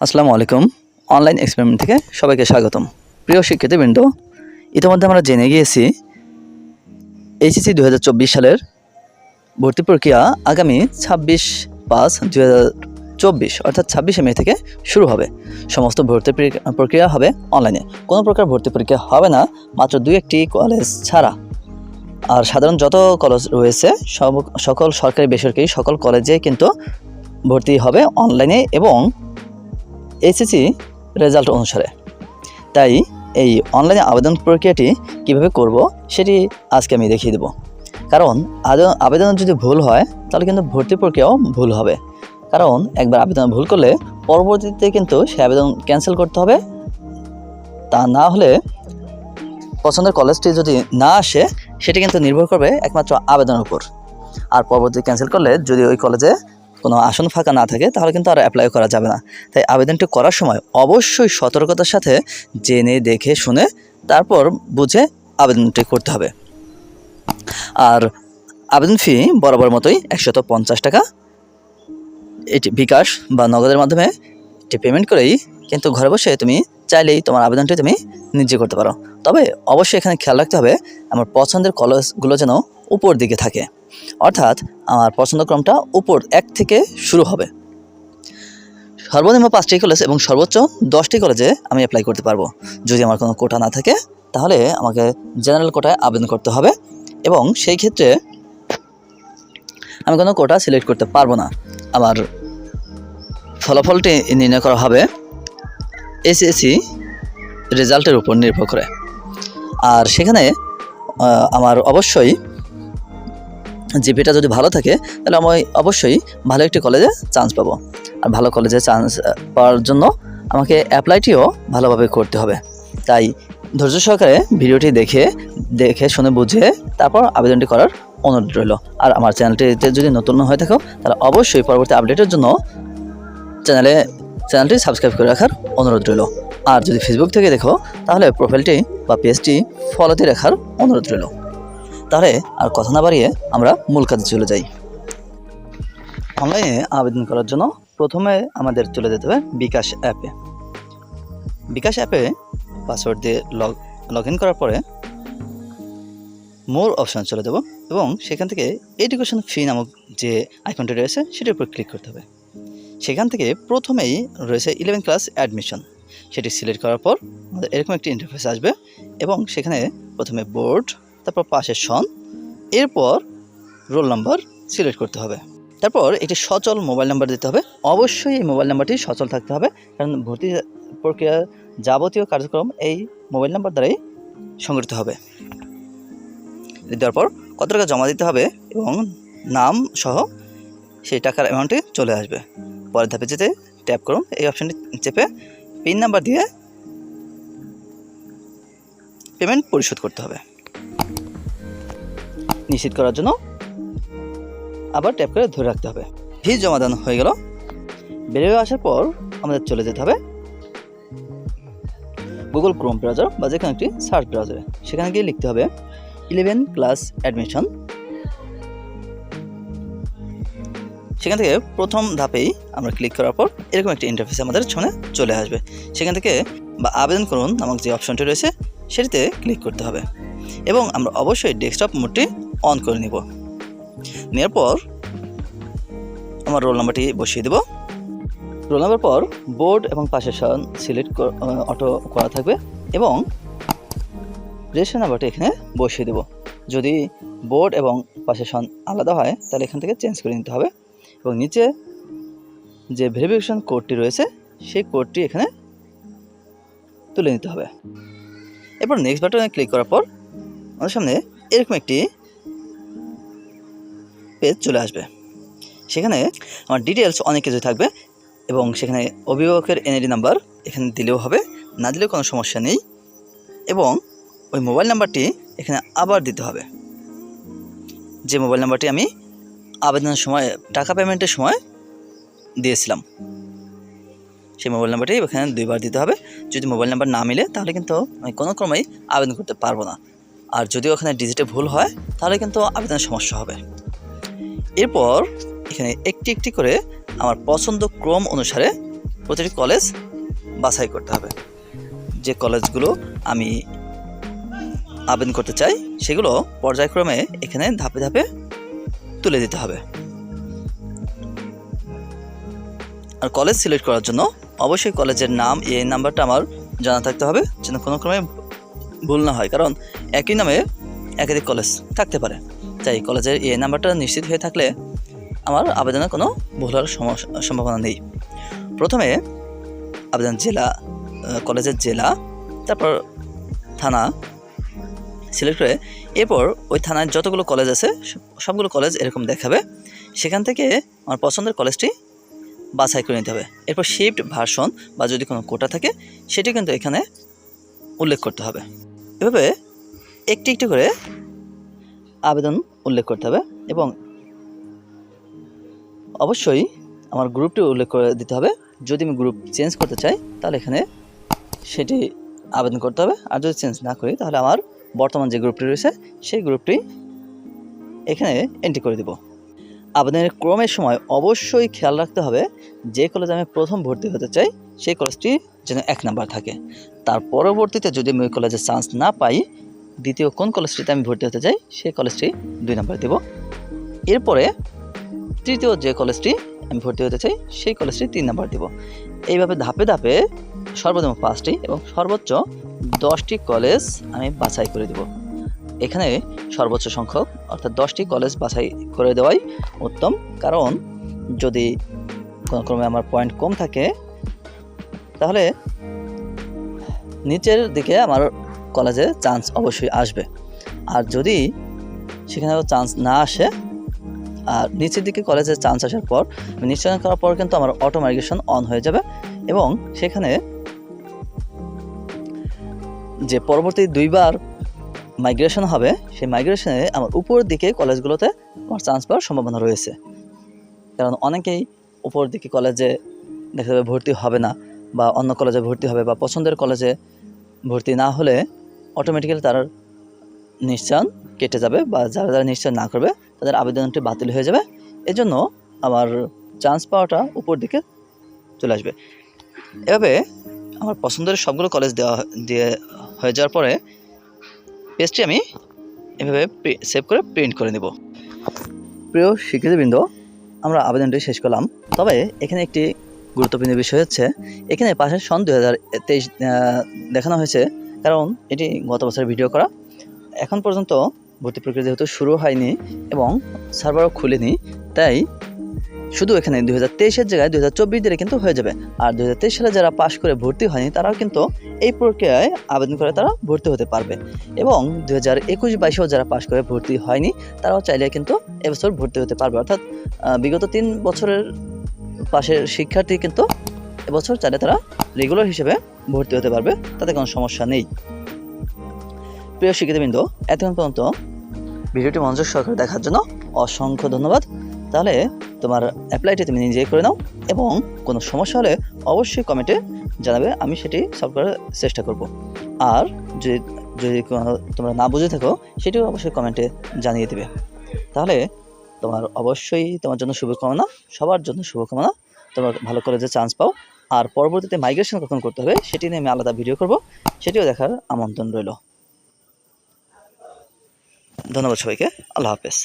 আসসালামু আলাইকুম। Online experiment থেকে সবাইকে স্বাগতম। প্রিয় শিক্ষার্থীবৃন্দ, ইতিমধ্যে আমরা জেনে গিয়েছি এইচএসসি 2024 সালের ভর্তি প্রক্রিয়া আগামী 26/5/2024 অর্থাৎ 26শে মে থেকে শুরু হবে। সমস্ত ভর্তি প্রক্রিয়া হবে অনলাইনে। কোনো প্রকার ভর্তি পরীক্ষা হবে না, মাত্র 2-1টি কলেজ ছাড়া। আর সাধারণ যত কলেজ রয়েছে সকল সরকারি বেসরকারি সকল কলেজে কিন্তু ভর্তি হবে অনলাইনে এবং এইচএসসি রেজাল্ট অনুসারে। তাই এই অনলাইনে আবেদন প্রক্রিয়াটি কিভাবে করব সেটি আজকে আমি দেখিয়ে দেব। কারণ আবেদন যদি ভুল হয় তাহলে কিন্তু ভর্তি প্রক্রিয়াও ভুল হবে। কারণ একবার আবেদন ভুল করলে পরবর্তীতে কিন্তু সে আবেদন ক্যান্সেল করতে হবে। তা না হলে পছন্দের কলেজটি যদি না আসে সেটি কিন্তু নির্ভর করবে একমাত্র আবেদনের উপর। আর পরবর্তী ক্যান্সেল করলে যদি ওই কলেজে কোনো আসন ফাঁকা না থাকে তাহলে কিন্তু আর অ্যাপ্লাই করা যাবে না। তাই আবেদনটি করার সময় অবশ্যই সতর্কতার সাথে জেনে দেখে শুনে তারপর বুঝে আবেদনটি করতে হবে। আর আবেদন ফি বরাবর মতোই 150 টাকা। এটি বিকাশ বা নগদের মাধ্যমে এটি পেমেন্ট করেই কিন্তু ঘরে বসে তুমি চাইলেই তোমার আবেদনটি তুমি নিজে করতে পারো। তবে অবশ্যই এখানে খেয়াল রাখতে হবে আমার পছন্দের কলেজগুলো যেন উপর দিকে থাকে, অর্থাৎ আমার পছন্দক্রমটা উপর 1 থেকে শুরু হবে। সর্বনিম্ন 5টি কলেজ এবং সর্বোচ্চ 10টি কলেজে আমি অ্যাপ্লাই করতে পারবো। যদি আমার কোনো কোটা না থাকে তাহলে আমাকে জেনারেল কোটায় আবেদন করতে হবে এবং সেই ক্ষেত্রে আমি কোনো কোটা সিলেক্ট করতে পারবো না। আমার ফলাফলটি নির্ণয় করা হবে এসএসসি রেজাল্টের উপর নির্ভর করে। আর সেখানে আমার অবশ্যই জিপিটা যদি ভালো থাকে তাহলে আমি অবশ্যই ভালো একটি কলেজে চান্স পাবো। আর ভালো কলেজে চান্স পাওয়ার জন্য আমাকে অ্যাপ্লাইটিও ভালোভাবে করতে হবে। তাই ধৈর্য সহকারে ভিডিওটি দেখে শুনে বুঝে তারপর আবেদনটি করার অনুরোধ রইল। আর আমার চ্যানেলটিতে যদি নতুন হয়ে থাকো তাহলে অবশ্যই পরবর্তী আপডেটের জন্য চ্যানেলটি সাবস্ক্রাইব করে রাখার অনুরোধ রইল। আর যদি ফেসবুক থেকে দেখো তাহলে প্রোফাইলটি বা পেজটি ফলোতে রাখার অনুরোধ রইল। তাহলে আর কথা না বাড়িয়ে আমরা মূল কাজে চলে যাই। অনলাইনে আবেদন করার জন্য প্রথমে আমাদের চলে যেতে হবে বিকাশ অ্যাপে। বিকাশ অ্যাপে পাসওয়ার্ড দিয়ে লগ ইন করার পরে মোর অপশানে চলে যাব এবং সেখান থেকে এডুকেশন ফি নামক যে আইকনটি রয়েছে সেটির উপর ক্লিক করতে হবে। সেখান থেকে প্রথমেই রয়েছে 11 ক্লাস অ্যাডমিশন, সেটি সিলেক্ট করার পর আমাদের এরকম একটি ইন্টারফেস আসবে এবং সেখানে প্রথমে বোর্ড, তারপর পাশের সন, এরপর রোল নাম্বার সিলেক্ট করতে হবে। তারপর একটি সচল মোবাইল নাম্বার দিতে হবে। অবশ্যই এই মোবাইল নাম্বারটি সচল থাকতে হবে, কারণ ভর্তি প্রক্রিয়ার যাবতীয় কার্যক্রম এই মোবাইল নাম্বার দ্বারাই সংগঠিত হবে। দেওয়ার পর কত টাকা জমা দিতে হবে এবং নাম সহ সেই টাকার অ্যামাউন্টটি চলে আসবে। পরের ধাপে যেতে ট্যাপ করুন, এই অপশানটি চেপে পিন নাম্বার দিয়ে পেমেন্ট পরিশোধ করতে হবে। নিশ্চিত করার জন্য আবার ট্যাপ করে ধরে রাখতে হবে। ফি জমা দান হয়ে গেল। বেরিয়ে আসার পর আমাদের চলে যেতে হবে গুগল ক্রোম ব্রাউজার বা যেখানে একটি সার্চ ব্রাউজারে। সেখানে গিয়ে লিখতে হবে 11 ক্লাস অ্যাডমিশন। সেখান থেকে প্রথম ধাপেই আমরা ক্লিক করার পর এরকম একটি ইন্টারফেস আমাদের সামনে চলে আসবে। সেখান থেকে বা আবেদন করুন নামক যে অপশনটি রয়েছে সেটিতে ক্লিক করতে হবে এবং আমরা অবশ্যই ডেস্কটপ মোডটি অন করে নেব। নেওয়ার পর আমার রোল নাম্বারটি বসিয়ে দেব। রোল নাম্বার পর বোর্ড এবং পাশের সন সিলেক্ট অটো করা থাকবে এবং রেজিস্ট্রেশন নাম্বারটি এখানে বসিয়ে দেব। যদি বোর্ড এবং পাশের সন আলাদা হয় তাহলে এখান থেকে চেঞ্জ করে নিতে হবে এবং নিচে যে ভেরিফিকেশন কোডটি রয়েছে সেই কোডটি এখানে তুলে নিতে হবে। এরপর নেক্সট বাটনে ক্লিক করার পর আমাদের সামনে এরকম একটি পেজ চলে আসবে। সেখানে আমার ডিটেলস অনেক কিছু থাকবে এবং সেখানে অভিভাবকের এনআইডি নাম্বার এখানে দিলেও হবে, না দিলেও কোনো সমস্যা নেই এবং ওই মোবাইল নাম্বারটি এখানে আবার দিতে হবে, যে মোবাইল নাম্বারটি আমি আবেদনের সময় টাকা পেমেন্টের সময় দিয়েছিলাম সেই মোবাইল নাম্বারটি এখানে 2বার দিতে হবে। যদি মোবাইল নাম্বার না মিলে তাহলে কিন্তু আমি কোনো ক্রমেই আবেদন করতে পারবো না। আর যদিও ওখানে ডিজিটে ভুল হয় তাহলে কিন্তু আবেদনের সমস্যা হবে। এরপর এখানে একটি একটি করে আমার পছন্দ ক্রম অনুসারে প্রতিটি কলেজ বাছাই করতে হবে। যে কলেজগুলো আমি আবেদন করতে চাই সেগুলো পর্যায়ক্রমে এখানে ধাপে ধাপে তুলে দিতে হবে। আর কলেজ সিলেক্ট করার জন্য অবশ্যই কলেজের নাম এই নাম্বারটা আমার জানা থাকতে হবে, যেন কোনো ক্রমে ভুল না হয়, কারণ একই নামে একাধিক কলেজ থাকতে পারে। তাই কলেজের এই নাম্বারটা নিশ্চিত হয়ে থাকলে আমার আবেদনে কোনো ভুল হওয়ার সম্ভাবনা নেই। প্রথমে আবেদন জেলা, কলেজের জেলা, তারপর থানা সিলেক্ট করে এরপর ওই থানায় যতগুলো কলেজ আছে সবগুলো কলেজ এরকম দেখাবে। সেখান থেকে আমার পছন্দের কলেজটি বাছাই করে নিতে হবে। এরপর শিফট ভার্সন বা যদি কোনো কোটা থাকে সেটি কিন্তু এখানে উল্লেখ করতে হবে। এভাবে একটি একটি করে আবেদন উল্লেখ করতে হবে এবং অবশ্যই আমার গ্রুপটি উল্লেখ করে দিতে হবে। যদি আমি গ্রুপ চেঞ্জ করতে চাই তাহলে এখানে সেটি আবেদন করতে হবে, আর যদি চেঞ্জ না করি তাহলে আমার বর্তমান যে গ্রুপটি রয়েছে সেই গ্রুপটি এখানে এন্ট্রি করে দেব। আবেদনের ক্রমের সময় অবশ্যই খেয়াল রাখতে হবে যে কলেজে আমি প্রথম ভর্তি হতে চাই সেই কলেজটি যেন 1 নাম্বার থাকে। তার পরবর্তীতে যদি আমি ওই কলেজে চান্স না পাই, দ্বিতীয় কোন কলেজটিতে আমি ভর্তি হতে চাই সেই কলেজটি 2 নাম্বার দেব। এরপরে তৃতীয় যে কলেজটি আমি ভর্তি হতে চাই সেই কলেজটি 3 নাম্বার দেব। এইভাবে ধাপে ধাপে সর্বনিম্ন 5টি এবং সর্বোচ্চ 10টি কলেজ আমি বাছাই করে দেব। এখানে সর্বোচ্চ সংখ্যক অর্থাৎ 10টি কলেজ বাছাই করে দেওয়াই উত্তম, কারণ যদি কোনো ক্রমে আমার পয়েন্ট কম থাকে তাহলে নিচের দিকে আমার কলেজে চান্স অবশ্যই আসবে। আর যদি সেখানেও চান্স না আসে আর নিচের দিকে কলেজে চান্স আসার পর নিশ্চয়ন করার পর কিন্তু আমার অটো মাইগ্রেশন অন হয়ে যাবে এবং সেখানে যে পরবর্তী 2বার মাইগ্রেশন হবে সেই মাইগ্রেশনে আমার উপর দিকে কলেজগুলোতে আমার চান্স পাওয়ার সম্ভাবনা রয়েছে। কারণ অনেকেই উপর দিকে কলেজে দেখা যাবে ভর্তি হবে না বা অন্য কলেজে ভর্তি হবে বা পছন্দের কলেজে ভর্তি না হলে অটোমেটিক্যালি তার নিশ্চয়ন কেটে যাবে বা যারা যারা নিশ্চয়ন না করবে তাদের আবেদনটি বাতিল হয়ে যাবে। এজন্য আমার চান্স পাওয়াটা উপর দিকে চলে আসবে। এভাবে আমার পছন্দের সবগুলো কলেজ দিয়ে হয়ে যাওয়ার পরে পেজটি আমি এভাবে সেভ করে প্রিন্ট করে নেব। প্রিয় শিক্ষার্থীবৃন্দ, আমরা আবেদনটি শেষ করলাম। তবে এখানে একটি গুরুত্বপূর্ণ বিষয় হচ্ছে এখানে পাশের সন 2023 দেখানো হয়েছে, কারণ এটি গত বছরের ভিডিও করা। এখন পর্যন্ত ভর্তি প্রক্রিয়া যেহেতু শুরু হয়নি এবং সার্ভারও খুলেনি, তাই শুধু এখানে 2023-এর জায়গায় 2024 দিলে কিন্তু হয়ে যাবে। আর 2023 সালে যারা পাশ করে ভর্তি হয়নি তারাও কিন্তু এই প্রক্রিয়ায় আবেদন করে তারা ভর্তি হতে পারবে এবং 2021-22-এও যারা পাশ করে ভর্তি হয়নি তারাও চাইলে কিন্তু এবছর ভর্তি হতে পারবে। অর্থাৎ বিগত 3 বছরের পাশের শিক্ষার্থী কিন্তু এবছর চাইলে তারা রেগুলার হিসেবে ভর্তি হতে পারবে, তাতে কোনো সমস্যা নেই। প্রিয় শিক্ষার্থীবৃন্দ, এতক্ষণ পর্যন্ত ভিডিওটি মনোযোগ সহকারে দেখার জন্য অসংখ্য ধন্যবাদ। তাহলে তোমার অ্যাপ্লাইটি তুমি নিজেই করে নাও এবং কোনো সমস্যা হলে অবশ্যই কমেন্টে জানাবে, আমি সেটি সলভ করার চেষ্টা করব। আর যদি তোমরা না বুঝে থাকো সেটিও অবশ্যই কমেন্টে জানিয়ে দেবে। তাহলে অবশ্যই তোমার জন্য শুভকামনা, সবার জন্য শুভকামনা, তোমরা ভালো কলেজে চান্স পাও। আর পরবর্তীতে মাইগ্রেশন কখন করতে হবে সেটি নিয়ে আমি আলাদা ভিডিও করব, সেটিও দেখার আমন্ত্রণ রইল। ধন্যবাদ সবাইকে। আল্লাহ হাফেজ।